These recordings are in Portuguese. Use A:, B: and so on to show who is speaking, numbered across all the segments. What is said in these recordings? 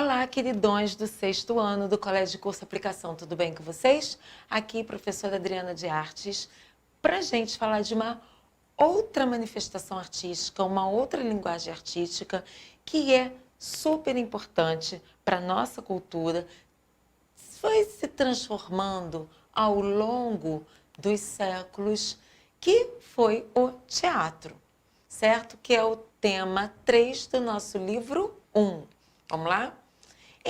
A: Olá, queridões do sexto ano do Colégio de Curso Aplicação, tudo bem com vocês? Aqui, professora Adriana de Artes, para a gente falar de uma outra manifestação artística, uma outra linguagem artística que é super importante para a nossa cultura, foi se transformando ao longo dos séculos, que foi o teatro, certo? Que é o tema 3 do nosso livro 1. Vamos lá?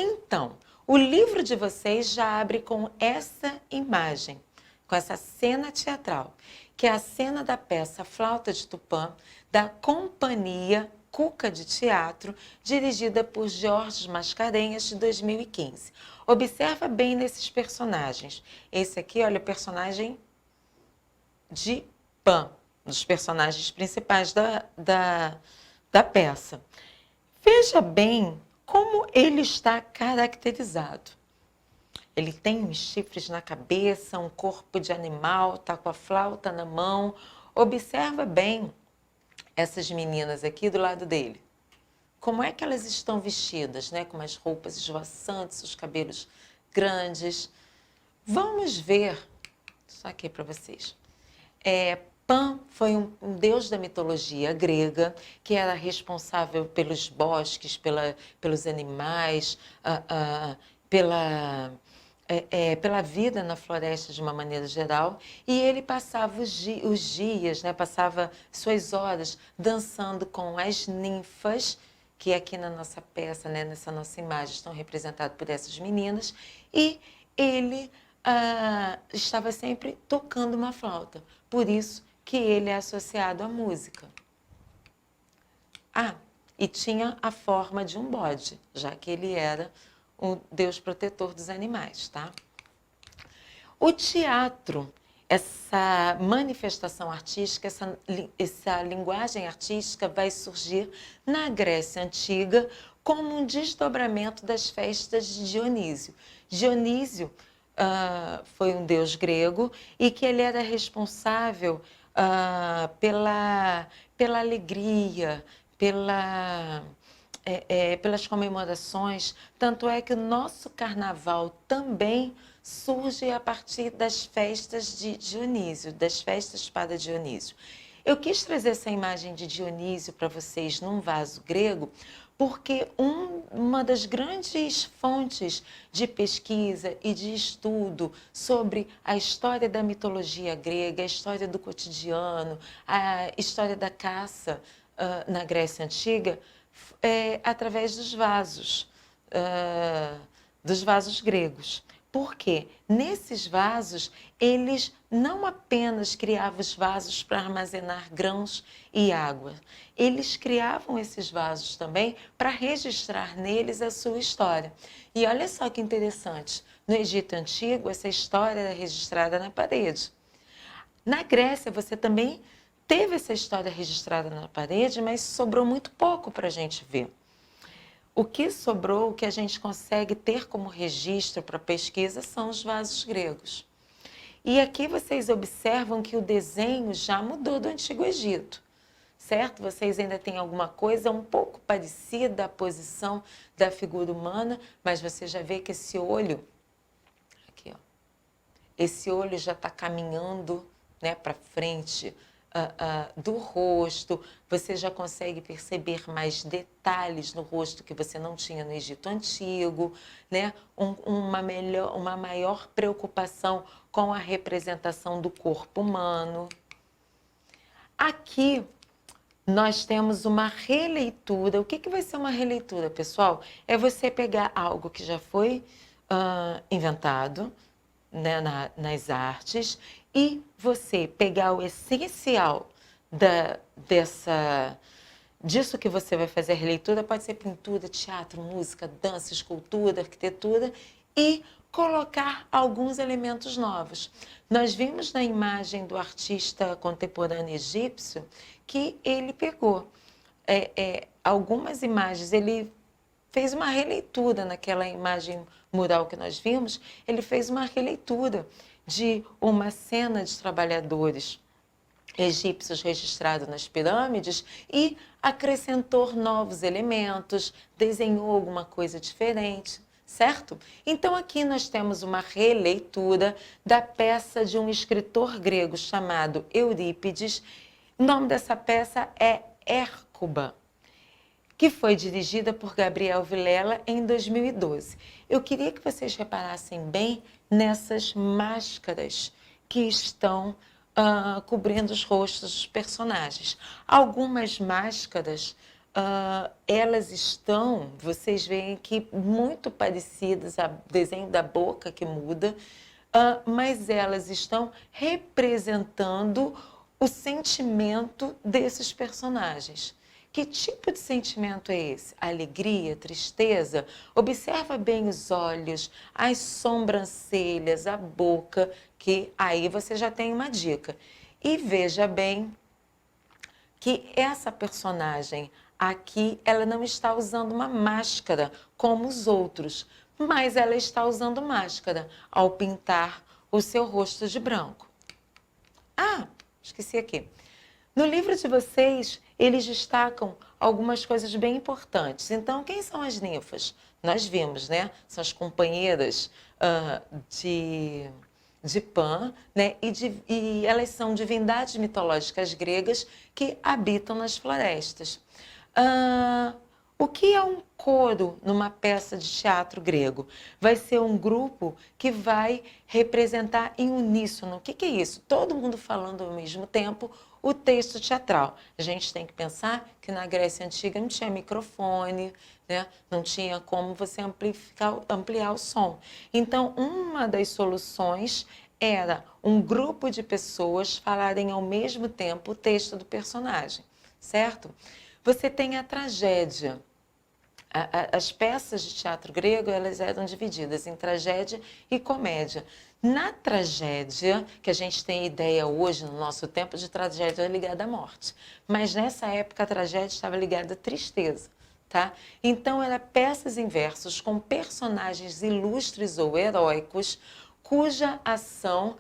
A: Então, o livro de vocês já abre com essa imagem, com essa cena teatral, que é a cena da peça Flauta de Tupã, da Companhia Cuca de Teatro, dirigida por Jorge Mascarenhas, de 2015. Observa bem nesses personagens. Esse aqui, olha, o personagem de Pan, um dos personagens principais da peça. Veja bem como ele está caracterizado. Ele tem uns chifres na cabeça, um corpo de animal, está com a flauta na mão. Observa bem essas meninas aqui do lado dele. Como é que elas estão vestidas, né? Com umas roupas esvoaçantes, os cabelos grandes. Vamos ver, só aqui para vocês. Pan foi um deus da mitologia grega que era responsável pelos bosques, pelos animais, pela vida na floresta de uma maneira geral. E ele passava os dias, né, passava suas horas dançando com as ninfas, que aqui na nossa peça, né, nessa nossa imagem, estão representadas por essas meninas. E ele estava sempre tocando uma flauta. Por isso que ele é associado à música. E tinha a forma de um bode, já que ele era o deus protetor dos animais, tá? O teatro, essa manifestação artística, essa linguagem artística vai surgir na Grécia Antiga como um desdobramento das festas de Dionísio. Dionísio foi um deus grego e que ele era responsável pela alegria, pelas comemorações. Tanto é que o nosso carnaval também surge a partir das festas de Dionísio, das festas para Dionísio. Eu quis trazer essa imagem de Dionísio para vocês num vaso grego, porque uma das grandes fontes de pesquisa e de estudo sobre a história da mitologia grega, a história do cotidiano, a história da caça na Grécia Antiga, através dos vasos gregos. Porque nesses vasos, eles não apenas criavam os vasos para armazenar grãos e água, eles criavam esses vasos também para registrar neles a sua história. E olha só que interessante, no Egito Antigo, essa história era registrada na parede. Na Grécia, você também teve essa história registrada na parede, mas sobrou muito pouco para a gente ver. O que sobrou, o que a gente consegue ter como registro para pesquisa, são os vasos gregos. E aqui vocês observam que o desenho já mudou do Antigo Egito, certo? Vocês ainda têm alguma coisa um pouco parecida à posição da figura humana, mas você já vê que esse olho, aqui, ó, esse olho já está caminhando, né, para frente, do rosto. Você já consegue perceber mais detalhes no rosto que você não tinha no Egito Antigo, né? Uma maior preocupação com a representação do corpo humano. Aqui nós temos uma releitura. O que vai ser uma releitura, pessoal? É você pegar algo que já foi inventado, né, nas artes, e você pegar o essencial disso que você vai fazer a releitura, pode ser pintura, teatro, música, dança, escultura, arquitetura, e colocar alguns elementos novos. Nós vimos na imagem do artista contemporâneo egípcio que ele pegou algumas imagens, ele fez uma releitura naquela imagem mural que nós vimos, ele fez uma releitura de uma cena de trabalhadores egípcios registrados nas pirâmides e acrescentou novos elementos, desenhou alguma coisa diferente, certo? Então aqui nós temos uma releitura da peça de um escritor grego chamado Eurípides. O nome dessa peça é Hércuba, que foi dirigida por Gabriel Vilela em 2012. Eu queria que vocês reparassem bem nessas máscaras que estão cobrindo os rostos dos personagens. Algumas máscaras, elas estão, vocês veem aqui, muito parecidas, ao desenho da boca que muda, mas elas estão representando o sentimento desses personagens. Que tipo de sentimento é esse? Alegria, tristeza? Observa bem os olhos, as sobrancelhas, a boca, que aí você já tem uma dica. E veja bem que essa personagem aqui, ela não está usando uma máscara como os outros, mas ela está usando máscara ao pintar o seu rosto de branco. Ah, esqueci aqui. No livro de vocês, eles destacam algumas coisas bem importantes. Então, quem são as ninfas? Nós vimos, né? São as companheiras de Pan, né? E elas são divindades mitológicas gregas que habitam nas florestas. O que é um coro numa peça de teatro grego? Vai ser um grupo que vai representar em uníssono. O que é isso? Todo mundo falando ao mesmo tempo o texto teatral. A gente tem que pensar que na Grécia Antiga não tinha microfone, né? Não tinha como você ampliar o som. Então, uma das soluções era um grupo de pessoas falarem ao mesmo tempo o texto do personagem, certo? Você tem a tragédia. As peças de teatro grego, elas eram divididas em tragédia e comédia. Na tragédia, que a gente tem ideia hoje, no nosso tempo, de tragédia ligada à morte. Mas nessa época a tragédia estava ligada à tristeza, tá? Então, eram peças em versos com personagens ilustres ou heróicos, cuja ação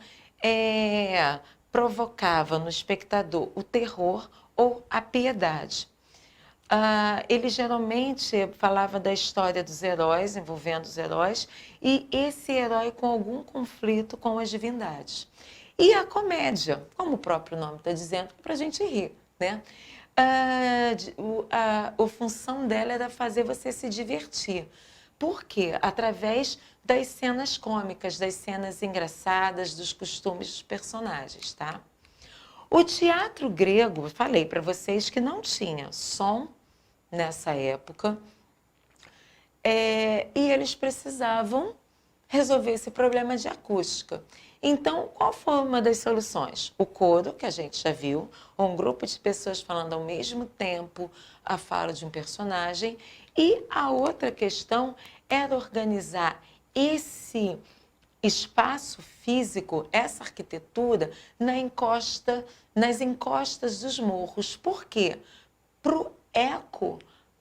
A: provocava no espectador o terror ou a piedade. Ele geralmente falava da história dos heróis, envolvendo os heróis, e esse herói com algum conflito com as divindades. E a comédia, como o próprio nome está dizendo, para a gente rir, né? A função dela era fazer você se divertir. Por quê? Através das cenas cômicas, das cenas engraçadas, dos costumes dos personagens, tá? O teatro grego, falei para vocês que não tinha som nessa época, e eles precisavam resolver esse problema de acústica. Então, qual foi uma das soluções? O coro, que a gente já viu, um grupo de pessoas falando ao mesmo tempo a fala de um personagem, e a outra questão era organizar esse espaço físico, essa arquitetura, nas encostas dos morros. Por quê? Para o eco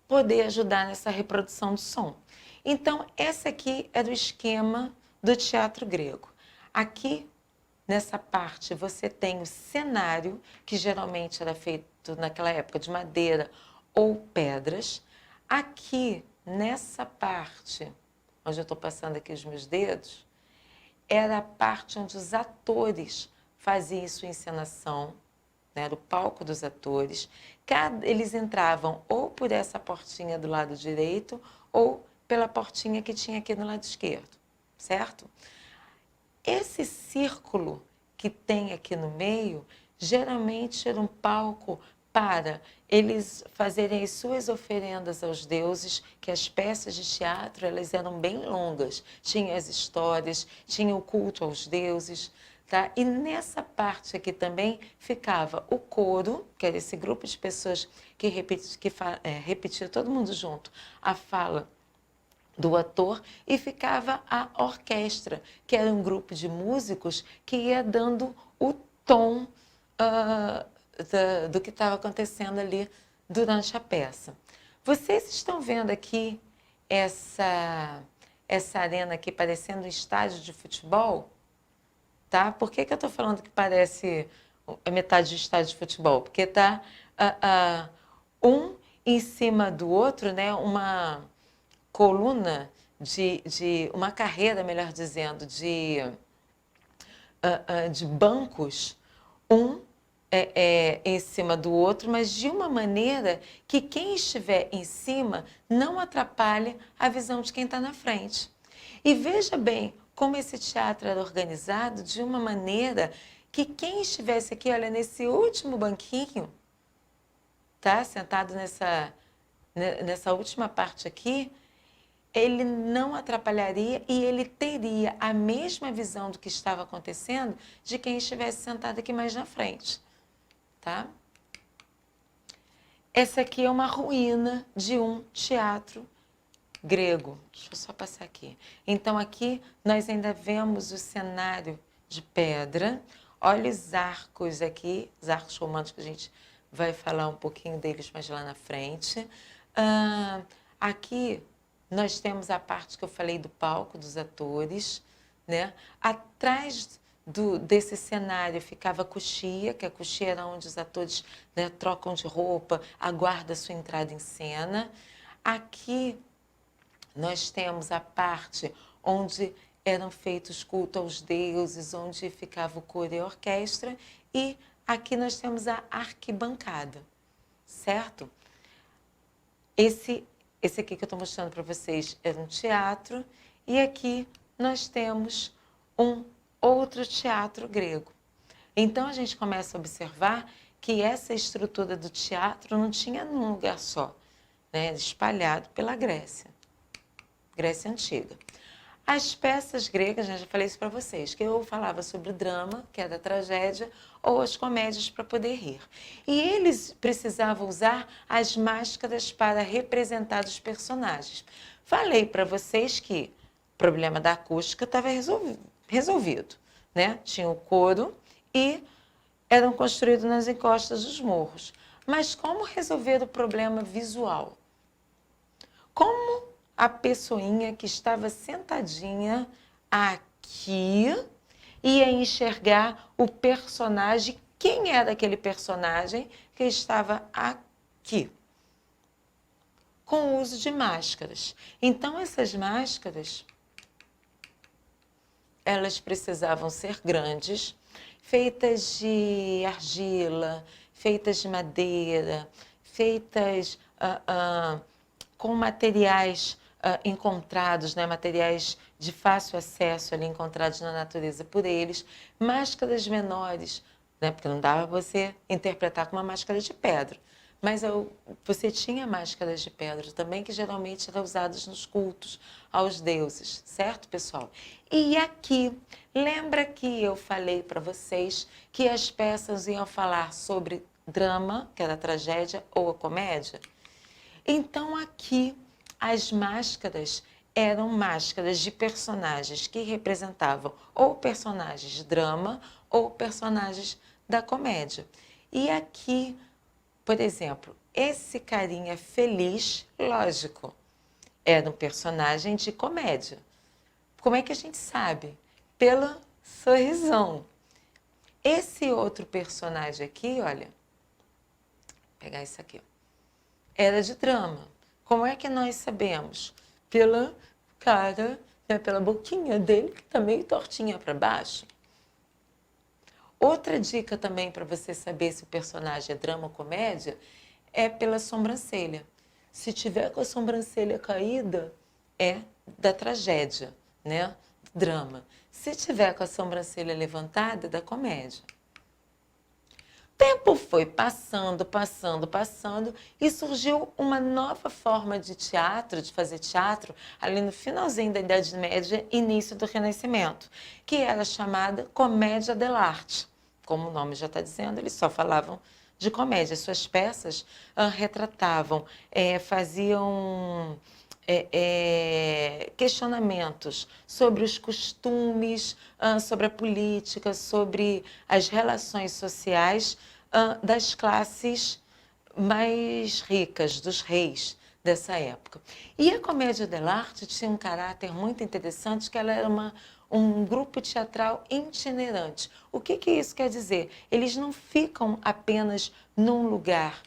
A: poder ajudar nessa reprodução do som. Então, esse aqui é do esquema do teatro grego. Aqui, nessa parte, você tem o cenário, que geralmente era feito naquela época de madeira ou pedras. Aqui, nessa parte, onde eu estou passando aqui os meus dedos, era a parte onde os atores faziam sua encenação, né, era o palco dos atores. Eles entravam ou por essa portinha do lado direito ou pela portinha que tinha aqui no lado esquerdo, certo? Esse círculo que tem aqui no meio, geralmente era um palco para eles fazerem as suas oferendas aos deuses, que as peças de teatro elas eram bem longas, tinha as histórias, tinha o culto aos deuses, tá? E nessa parte aqui também ficava o coro, que era esse grupo de pessoas que repetia todo mundo junto a fala do ator, e ficava a orquestra, que era um grupo de músicos que ia dando o tom do que estava acontecendo ali durante a peça. Vocês estão vendo aqui essa arena aqui parecendo um estádio de futebol? Tá? Por que eu estou falando que parece é metade do estádio de futebol, porque tá um em cima do outro, né? Uma coluna de uma carreira, melhor dizendo, de bancos, um em cima do outro, mas de uma maneira que quem estiver em cima não atrapalhe a visão de quem está na frente. E veja bem como esse teatro era organizado de uma maneira que quem estivesse aqui, olha, nesse último banquinho, tá? Sentado nessa última parte aqui, ele não atrapalharia e ele teria a mesma visão do que estava acontecendo de quem estivesse sentado aqui mais na frente, tá? Essa aqui é uma ruína de um teatro grego. Deixa eu só passar aqui. Então aqui nós ainda vemos o cenário de pedra. Olha os arcos aqui, os arcos românticos, a gente vai falar um pouquinho deles mais lá na frente. Aqui nós temos a parte que eu falei do palco, dos atores, né? Atrás desse cenário ficava a coxia, que a coxia era onde os atores, né, trocam de roupa, aguarda a sua entrada em cena. Aqui nós temos a parte onde eram feitos culto aos deuses, onde ficava o coro e a orquestra, e aqui nós temos a arquibancada, certo? Esse aqui que eu estou mostrando para vocês era um teatro, e aqui nós temos um outro teatro grego. Então a gente começa a observar que essa estrutura do teatro não tinha num lugar só, né? Espalhado pela Grécia Antiga. As peças gregas, né, já falei isso para vocês, que eu falava sobre o drama, que é da tragédia, ou as comédias para poder rir. E eles precisavam usar as máscaras para representar os personagens. Falei para vocês que o problema da acústica estava resolvido, né? Tinha o coro e eram construídos nas encostas dos morros. Mas como resolver o problema visual? Como a pessoinha que estava sentadinha aqui ia enxergar o personagem, quem era aquele personagem que estava aqui? Com o uso de máscaras. Então, essas máscaras, elas precisavam ser grandes, feitas de argila, feitas de madeira, feitas com materiais encontrados, né, materiais de fácil acesso ali, encontrados na natureza por eles, máscaras menores, né, porque não dava você interpretar com uma máscara de pedra, mas você tinha máscaras de pedra também, que geralmente eram usadas nos cultos aos deuses, certo, pessoal? E aqui, lembra que eu falei para vocês que as peças iam falar sobre drama, que era a tragédia, ou a comédia? Então aqui as máscaras eram máscaras de personagens que representavam ou personagens de drama ou personagens da comédia. E aqui, por exemplo, esse carinha feliz, lógico, era um personagem de comédia. Como é que a gente sabe? Pelo sorrisão. Esse outro personagem aqui, olha, vou pegar isso aqui, era de drama. Como é que nós sabemos? Pela cara, né, pela boquinha dele, que está meio tortinha para baixo. Outra dica também para você saber se o personagem é drama ou comédia é pela sobrancelha. Se tiver com a sobrancelha caída, é da tragédia, né? Drama. Se tiver com a sobrancelha levantada, é da comédia. O tempo foi passando e surgiu uma nova forma de teatro, de fazer teatro, ali no finalzinho da Idade Média, início do Renascimento, que era chamada comédia dell'arte. Como o nome já está dizendo, eles só falavam de comédia. Suas peças retratavam, faziam questionamentos sobre os costumes, sobre a política, sobre as relações sociais das classes mais ricas, dos reis dessa época. E a comédia dell'arte tinha um caráter muito interessante, que ela era um grupo teatral itinerante. O que isso quer dizer? Eles não ficam apenas num lugar.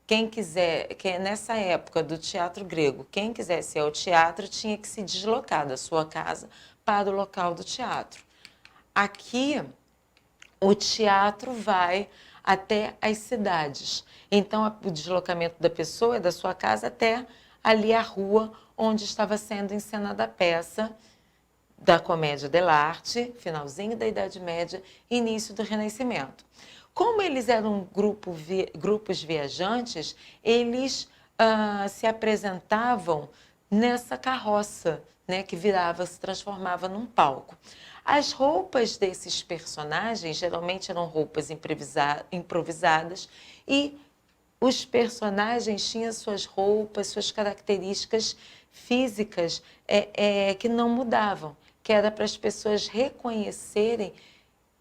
A: Quem quiser, que nessa época do teatro grego, quem quisesse ir ao teatro tinha que se deslocar da sua casa para o local do teatro. Aqui, o teatro vai até as cidades. Então, o deslocamento da pessoa é da sua casa até ali a rua onde estava sendo encenada a peça da comédia dell'arte, finalzinho da Idade Média, início do Renascimento. Como eles eram grupos viajantes, eles se apresentavam nessa carroça, né, que virava, se transformava num palco. As roupas desses personagens geralmente eram roupas improvisadas e os personagens tinham suas roupas, suas características físicas que não mudavam, que era para as pessoas reconhecerem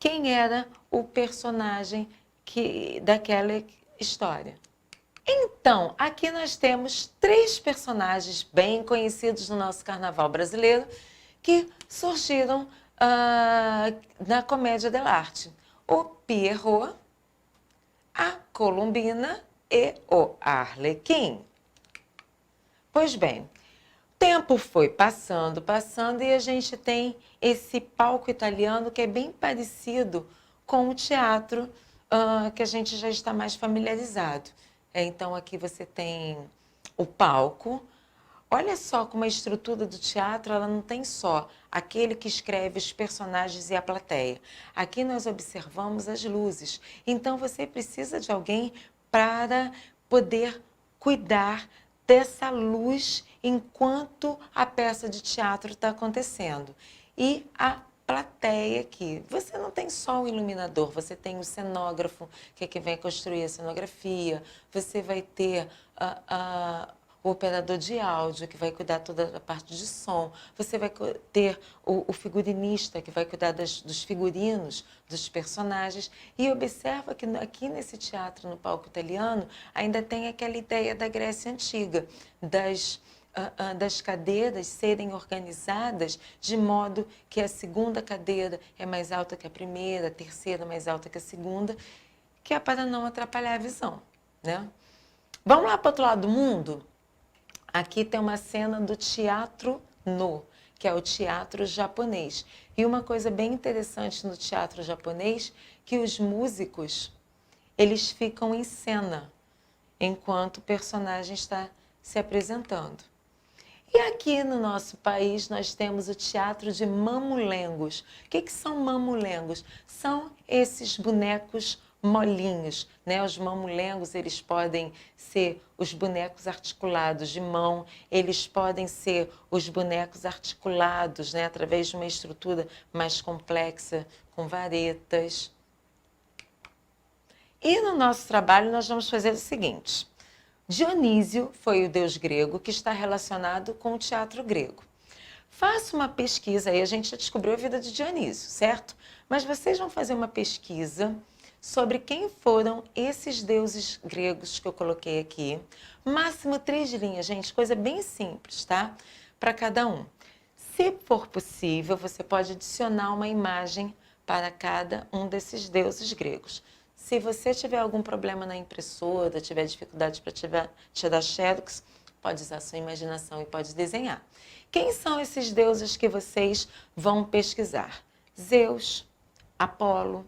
A: quem era o personagem daquela história. Então, aqui nós temos 3 personagens bem conhecidos no nosso carnaval brasileiro que surgiram na comédia dell'arte. O Pierrot, a Colombina e o Arlequim. Pois bem, tempo foi passando e a gente tem esse palco italiano que é bem parecido com o teatro que a gente já está mais familiarizado. Então, aqui você tem o palco. Olha só como a estrutura do teatro, ela não tem só aquele que escreve os personagens e a plateia. Aqui nós observamos as luzes. Então, você precisa de alguém para poder cuidar dessa luz enquanto a peça de teatro está acontecendo. E a plateia aqui. Você não tem só o iluminador, você tem o cenógrafo, que é quem vai construir a cenografia, você vai ter o operador de áudio, que vai cuidar toda a parte de som, você vai ter o figurinista, que vai cuidar dos figurinos, dos personagens. E observa que aqui nesse teatro, no palco italiano, ainda tem aquela ideia da Grécia Antiga, das cadeiras serem organizadas de modo que a segunda cadeira é mais alta que a primeira, a terceira mais alta que a segunda, que é para não atrapalhar a visão, né? Vamos lá para o outro lado do mundo? Aqui tem uma cena do teatro no, que é o teatro japonês. E uma coisa bem interessante no teatro japonês, que os músicos, eles ficam em cena, enquanto o personagem está se apresentando. E aqui no nosso país nós temos o teatro de mamulengos. O que são mamulengos? São esses bonecos molinhos, né? Os mamulengos, eles podem ser os bonecos articulados de mão, eles podem ser os bonecos articulados, né? Através de uma estrutura mais complexa, com varetas. E no nosso trabalho nós vamos fazer o seguinte: Dionísio foi o deus grego que está relacionado com o teatro grego. Faça uma pesquisa aí, a gente já descobriu a vida de Dionísio, certo? Mas vocês vão fazer uma pesquisa sobre quem foram esses deuses gregos que eu coloquei aqui. Máximo 3 linhas, gente, coisa bem simples, tá? Para cada um. Se for possível, você pode adicionar uma imagem para cada um desses deuses gregos. Se você tiver algum problema na impressora, tiver dificuldade para tirar xerox, pode usar sua imaginação e pode desenhar. Quem são esses deuses que vocês vão pesquisar? Zeus, Apolo,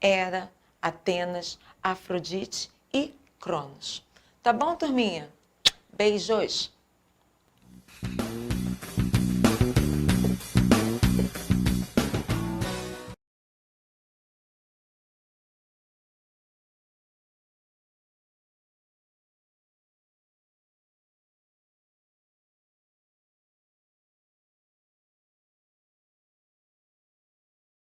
A: Hera, Atenas, Afrodite e Cronos. Tá bom, turminha? Beijos!